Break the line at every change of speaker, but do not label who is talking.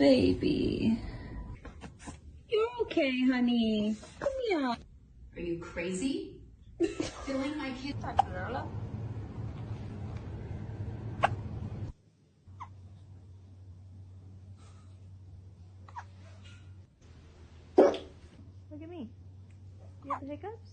baby. You're okay, honey. Come here.
Are you crazy? Filling my kid.
Look at me. You have the hiccups?